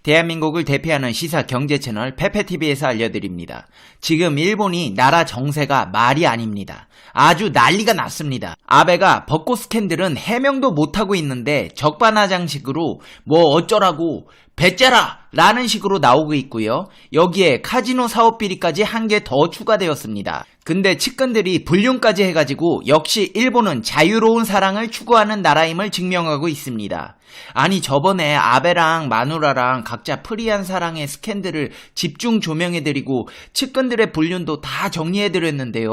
대한민국을 대표하는 시사 경제 채널 페페TV에서 알려드립니다. 지금 일본이 나라 정세가 말이 아닙니다. 아주 난리가 났습니다. 아베가 벚꽃 스캔들은 해명도 못하고 있는데 적반하장식으로 뭐 어쩌라고 배째라 라는 식으로 나오고 있고요. 여기에 카지노 사업 비리까지 한 개 더 추가되었습니다. 근데 측근들이 불륜까지 해가지고 역시 일본은 자유로운 사랑을 추구하는 나라임을 증명하고 있습니다. 아니 저번에 아베랑 마누라랑 각자 프리한 사랑의 스캔들을 집중 조명해드리고 측근들의 불륜도 다 정리해드렸는데요.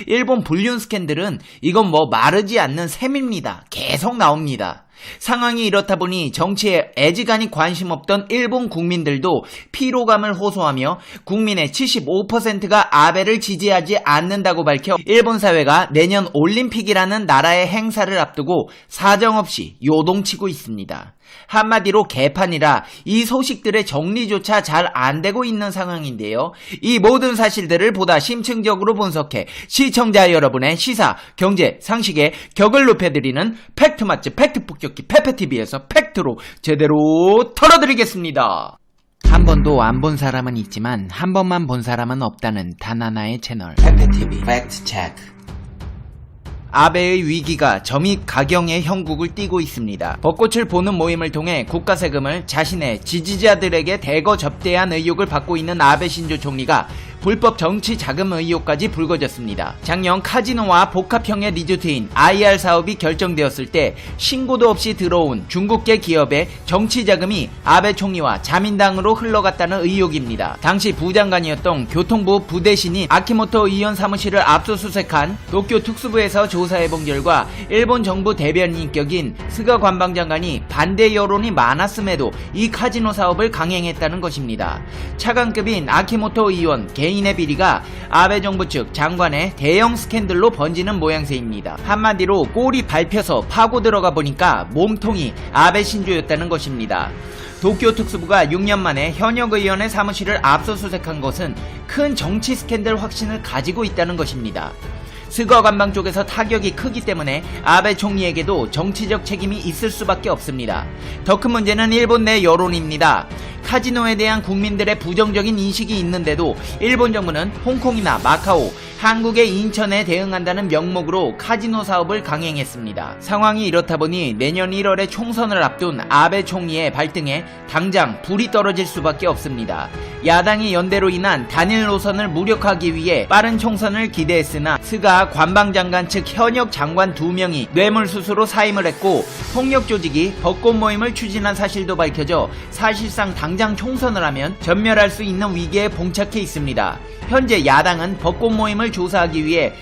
일본 불륜 스캔들은 이건 뭐 마르지 않는 셈입니다. 계속 나옵니다. 상황이 이렇다 보니 정치에 애지간히 관심 없던 일본 국민들도 피로감을 호소하며 국민의 75%가 아베를 지지하지 않는다고 밝혀 일본 사회가 내년 올림픽이라는 나라의 행사를 앞두고 사정없이 요동치고 있습니다. 한마디로 개판이라 이 소식들의 정리조차 잘 안되고 있는 상황인데요. 이 모든 사실들을 보다 심층적으로 분석해 시청자 여러분의 시사, 경제, 상식의 격을 높여드리는 팩트 맛집 팩트 폭격기 페페TV에서 팩트로 제대로 털어드리겠습니다. 한 번도 안 본 사람은 있지만 한 번만 본 사람은 없다는 단 하나의 채널 페페TV 팩트 체크. 아베의 위기가 점입 가경의 형국을 띠고 있습니다. 벚꽃을 보는 모임을 통해 국가 세금을 자신의 지지자들에게 대거 접대한 의혹을 받고 있는 아베 신조 총리가 불법 정치 자금 의혹까지 불거졌습니다. 작년 카지노와 복합형의 리조트인 IR 사업이 결정되었을 때 신고도 없이 들어온 중국계 기업의 정치 자금이 아베 총리와 자민당으로 흘러갔다는 의혹입니다. 당시 부장관이었던 교통부 부대신인 아키모토 의원 사무실을 압수수색한 도쿄 특수부에서 조사해본 결과 일본 정부 대변인격인 스가 관방장관이 반대 여론이 많았음에도 이 카지노 사업을 강행했다는 것입니다. 차관급인 아키모토 의원 개인의 비리가 아베 정부 측 장관의 대형 스캔들로 번지는 모양새입니다. 한마디로 꼴이 밟혀서 파고 들어가 보니까 몸통이 아베 신조였다는 것입니다. 도쿄 특수부가 6년 만에 현역 의원의 사무실을 압수수색한 것은 큰 정치 스캔들 확신을 가지고 있다는 것입니다. 스가 관방 쪽에서 타격이 크기 때문에 아베 총리에게도 정치적 책임이 있을 수밖에 없습니다. 더 큰 문제는 일본 내 여론입니다. 카지노에 대한 국민들의 부정적인 인식이 있는데도 일본 정부는 홍콩이나 마카오, 한국의 인천에 대응한다는 명목으로 카지노 사업을 강행했습니다. 상황이 이렇다 보니 내년 1월에 총선을 앞둔 아베 총리의 발등에 당장 불이 떨어질 수밖에 없습니다. 야당이 연대로 인한 단일 노선을 무력화하기 위해 빠른 총선을 기대했으나 스가 관방장관 측 현역 장관 2명이 뇌물수수로 사임을 했고 폭력 조직이 벚꽃 모임을 추진한 사실도 밝혀져 사실상 당장 총선을 하면 전멸할 수 있는 위기에 봉착해 있습니다. 현재 야당은 벚꽃 모임을 조사하기 위해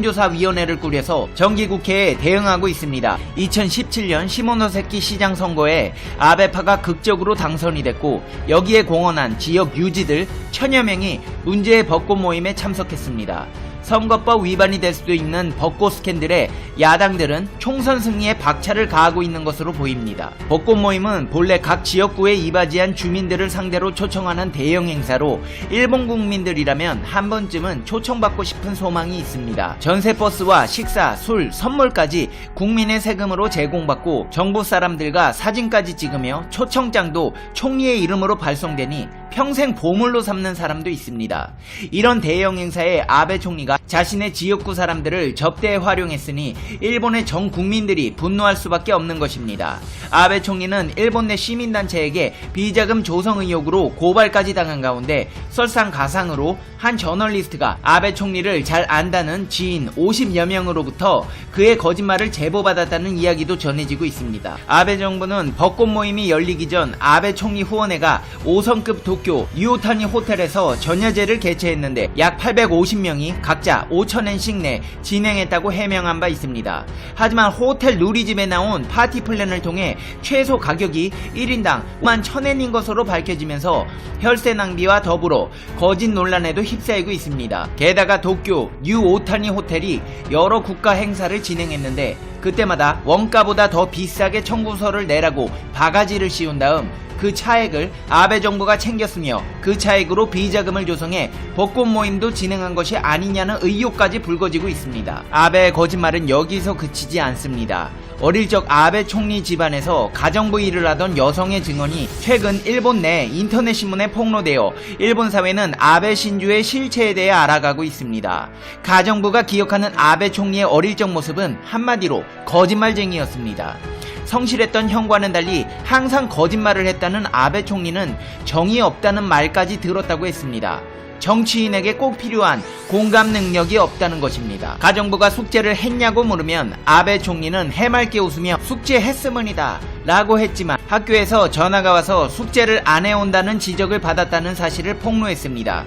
공동조사위원회를 꾸려서 정기국회에 대응하고 있습니다. 2017년 시모노세키 시장 선거에 아베파가 극적으로 당선이 됐고 여기에 공헌한 지역 유지들 1000여 명이 문제의 벚꽃 모임에 참석했습니다. 선거법 위반이 될 수도 있는 벚꽃 스캔들에 야당들은 총선 승리에 박차를 가하고 있는 것으로 보입니다. 벚꽃 모임은 본래 각 지역구에 이바지한 주민들을 상대로 초청하는 대형 행사로 일본 국민들이라면 한 번쯤은 초청받고 싶은 소망이 있습니다. 전세버스와 식사, 술, 선물까지 국민의 세금으로 제공받고 정부 사람들과 사진까지 찍으며 초청장도 총리의 이름으로 발송되니 평생 보물로 삼는 사람도 있습니다. 이런 대형 행사에 아베 총리가 자신의 지역구 사람들을 접대에 활용했으니 일본의 전 국민들이 분노할 수밖에 없는 것입니다. 아베 총리는 일본 내 시민단체에게 비자금 조성 의혹으로 고발까지 당한 가운데 설상가상으로 한 저널리스트가 아베 총리를 잘 안다는 지인 50여 명으로부터 그의 거짓말을 제보받았다는 이야기도 전해지고 있습니다. 아베 정부는 벚꽃 모임이 열리기 전 아베 총리 후원회가 5성급 도쿄 유오타니 호텔에서 전야제를 개최했는데 약 850명이 각자 5,000엔씩 내 진행했다고 해명한 바 있습니다. 하지만 호텔 누리집에 나온 파티 플랜을 통해 최소 가격이 1인당 51,000엔인 것으로 밝혀지면서 혈세 낭비와 더불어 거짓 논란에도 휩싸이고 있습니다. 게다가 도쿄 뉴오타니 호텔이 여러 국가 행사를 진행했는데 그때마다 원가보다 더 비싸게 청구서를 내라고 바가지를 씌운 다음 그 차액을 아베 정부가 챙겼으며 그 차액으로 비자금을 조성해 벚꽃 모임도 진행한 것이 아니냐는 의혹까지 불거지고 있습니다. 아베의 거짓말은 여기서 그치지 않습니다. 어릴 적 아베 총리 집안에서 가정부 일을 하던 여성의 증언이 최근 일본 내 인터넷 신문에 폭로되어 일본 사회는 아베 신주의 실체에 대해 알아가고 있습니다. 가정부가 기억하는 아베 총리의 어릴 적 모습은 한마디로 거짓말쟁이였습니다. 성실했던 형과는 달리 항상 거짓말을 했다는 아베 총리는 정이 없다는 말까지 들었다고 했습니다. 정치인에게 꼭 필요한 공감 능력이 없다는 것입니다. 가정부가 숙제를 했냐고 물으면 아베 총리는 해맑게 웃으며 숙제했으문이다 라고 했지만 학교에서 전화가 와서 숙제를 안 해온다는 지적을 받았다는 사실을 폭로했습니다.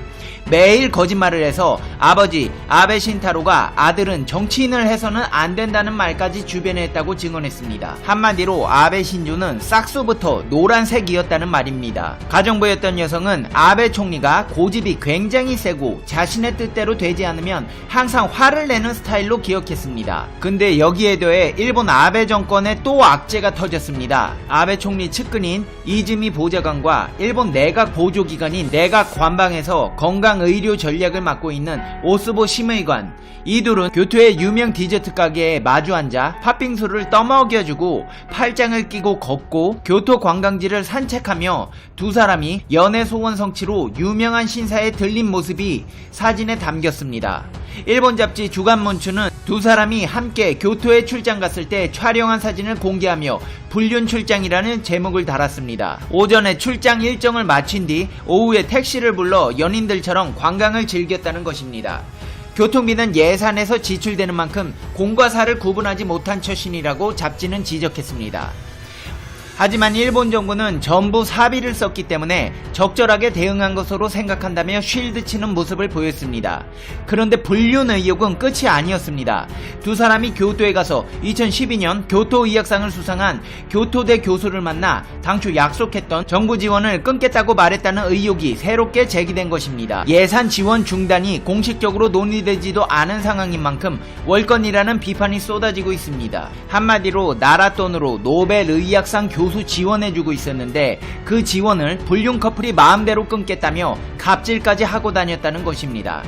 매일 거짓말을 해서 아버지 아베 신타로가 아들은 정치인을 해서는 안 된다는 말까지 주변에 했다고 증언했습니다. 한마디로 아베 신조는 싹수부터 노란색이었다는 말입니다. 가정부였던 여성은 아베 총리가 고집이 굉장히 세고 자신의 뜻대로 되지 않으면 항상 화를 내는 스타일로 기억했습니다. 근데 여기에 더해 일본 아베 정권의 또 악재가 터졌습니다. 아베 총리 측근인 이즈미 보좌관과 일본 내각 보조기관인 내각 관방에서 건강의료 전략을 맡고 있는 오스보 심의관, 이 둘은 교토의 유명 디저트 가게에 마주 앉아 팥빙수를 떠먹여주고 팔짱을 끼고 걷고 교토 관광지를 산책하며 두 사람이 연애 소원 성취로 유명한 신사에 들린 모습이 사진에 담겼습니다. 일본 잡지 주간문춘은 두 사람이 함께 교토에 출장 갔을 때 촬영한 사진을 공개하며 불륜 출장이라는 제목을 달았습니다. 오전에 출장 일정을 마친 뒤 오후에 택시를 불러 연인들처럼 관광을 즐겼다는 것입니다. 교통비는 예산에서 지출되는 만큼 공과 사를 구분하지 못한 처신이라고 잡지는 지적했습니다. 하지만 일본 정부는 전부 사비를 썼기 때문에 적절하게 대응한 것으로 생각한다며 쉴드치는 모습을 보였습니다. 그런데 불륜 의혹은 끝이 아니었습니다. 두 사람이 교토에 가서 2012년 교토의학상을 수상한 교토대 교수를 만나 당초 약속했던 정부 지원을 끊겠다고 말했다는 의혹이 새롭게 제기된 것입니다. 예산 지원 중단이 공식적으로 논의되지도 않은 상황인 만큼 월권이라는 비판이 쏟아지고 있습니다. 한마디로 나라 돈으로 노벨 의학상 교수 지원해주고 있었는데 그 지원을 불륜 커플이 마음대로 끊겠다며 갑질까지 하고 다녔다는 것입니다.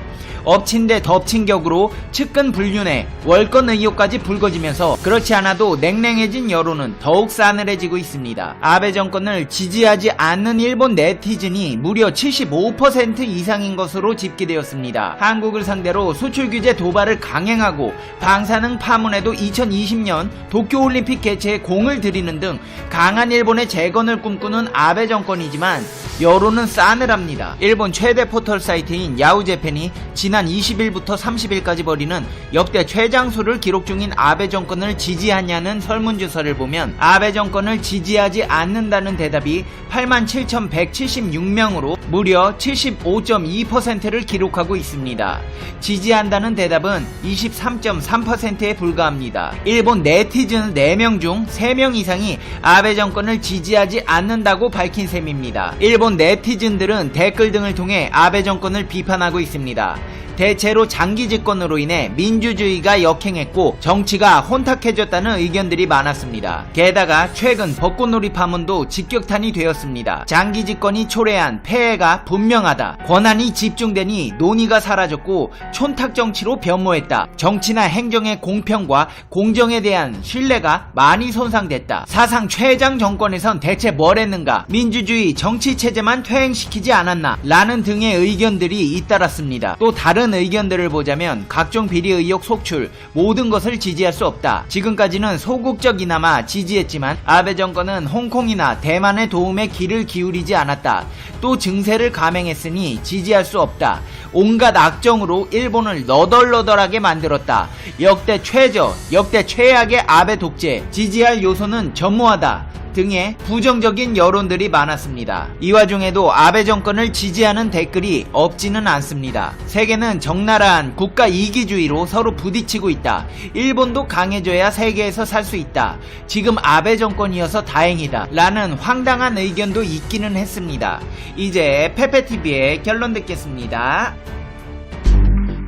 엎친 데 덮친 격으로 측근 불륜에 월권 의혹까지 불거지면서 그렇지 않아도 냉랭해진 여론은 더욱 싸늘해지고 있습니다. 아베 정권을 지지하지 않는 일본 네티즌이 무려 75% 이상인 것으로 집계되었습니다. 한국을 상대로 수출 규제 도발을 강행하고 방사능 파문에도 2020년 도쿄올림픽 개최에 공을 들이는 등 강한 일본의 재건을 꿈꾸는 아베 정권이지만 여론은 싸늘합니다. 일본 최대 포털 사이트인 야후재팬이 지난 20일부터 30일까지 벌이는 역대 최장수를 기록 중인 아베 정권을 지지하냐는 설문조사를 보면 아베 정권을 지지하지 않는다는 대답이 87,176명으로 무려 75.2%를 기록하고 있습니다. 지지한다는 대답은 23.3%에 불과합니다. 일본 네티즌 4명 중 3명 이상이 아베 정권을 지지하지 않는다고 밝힌 셈입니다. 일본 네티즌들은 댓글 등을 통해 아베 정권을 비판하고 있습니다. 대체로 장기 집권으로 인해 민주주의가 역행했고 정치가 혼탁해졌다는 의견들이 많았습니다. 게다가 최근 벚꽃놀이 파문도 직격탄이 되었습니다. 장기 집권이 초래한 폐해가 분명하다. 권한이 집중되니 논의가 사라졌고 촌탁 정치로 변모했다. 정치나 행정의 공평과 공정에 대한 신뢰가 많이 손상됐다. 사상 최장 정권에선 대체 뭘 했는가? 민주주의 정치 체제만 퇴행시키지 않았나? 라는 등의 의견들이 잇따랐습니다. 또 다른 의견들을 보자면 각종 비리 의혹 속출, 모든 것을 지지할 수 없다. 지금까지는 소극적이나마 지지했지만 아베 정권은 홍콩이나 대만의 도움에 귀를 기울이지 않았다. 또 증세를 감행했으니 지지할 수 없다. 온갖 악정으로 일본을 너덜너덜하게 만들었다. 역대 최저, 역대 최악의 아베 독재, 지지할 요소는 전무하다. 등의 부정적인 여론들이 많았습니다. 이 와중에도 아베 정권을 지지하는 댓글이 없지는 않습니다. 세계는 적나라한 국가 이기주의로 서로 부딪히고 있다. 일본도 강해져야 세계에서 살 수 있다. 지금 아베 정권이어서 다행이다. 라는 황당한 의견도 있기는 했습니다. 이제 페페TV의 결론 듣겠습니다.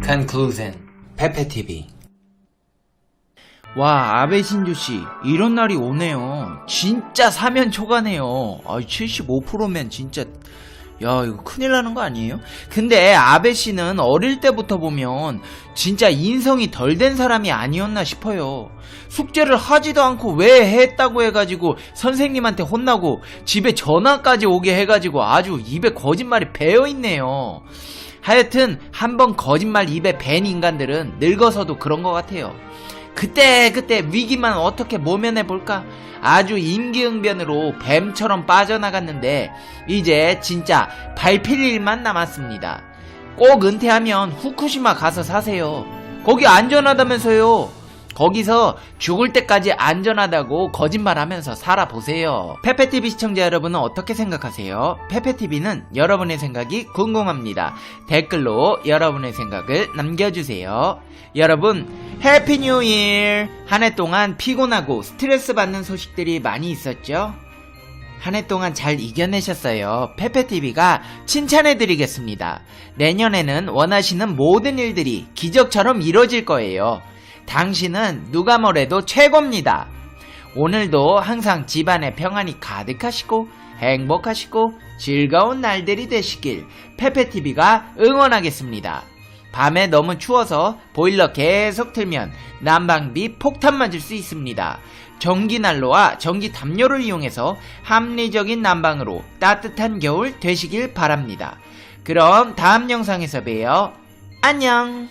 Conclusion. 페페TV. 와, 아베 신조씨, 이런 날이 오네요. 진짜 사면 초가네요. 75%면 진짜 야, 이거 큰일 나는 거 아니에요? 근데 아베 씨는 어릴 때부터 보면 진짜 인성이 덜 된 사람이 아니었나 싶어요. 숙제를 하지도 않고 왜 했다고 해가지고 선생님한테 혼나고 집에 전화까지 오게 해가지고 아주 입에 거짓말이 배어있네요. 하여튼 한번 거짓말 입에 밴 인간들은 늙어서도 그런 것 같아요. 그때 위기만 어떻게 모면해볼까? 아주 임기응변으로 뱀처럼 빠져나갔는데 이제 진짜 밟힐 일만 남았습니다. 꼭 은퇴하면 후쿠시마 가서 사세요. 거기 안전하다면서요. 거기서 죽을 때까지 안전하다고 거짓말하면서 살아보세요. 페페TV 시청자 여러분은 어떻게 생각하세요? 페페TV는 여러분의 생각이 궁금합니다. 댓글로 여러분의 생각을 남겨주세요. 여러분 해피 뉴 이어! 한 해 동안 피곤하고 스트레스 받는 소식들이 많이 있었죠? 한 해 동안 잘 이겨내셨어요. 페페TV가 칭찬해드리겠습니다. 내년에는 원하시는 모든 일들이 기적처럼 이루어질 거예요. 당신은 누가 뭐래도 최고입니다. 오늘도 항상 집안에 평안이 가득하시고 행복하시고 즐거운 날들이 되시길 페페TV가 응원하겠습니다. 밤에 너무 추워서 보일러 계속 틀면 난방비 폭탄 맞을 수 있습니다. 전기난로와 전기담요를 이용해서 합리적인 난방으로 따뜻한 겨울 되시길 바랍니다. 그럼 다음 영상에서 봬요. 안녕.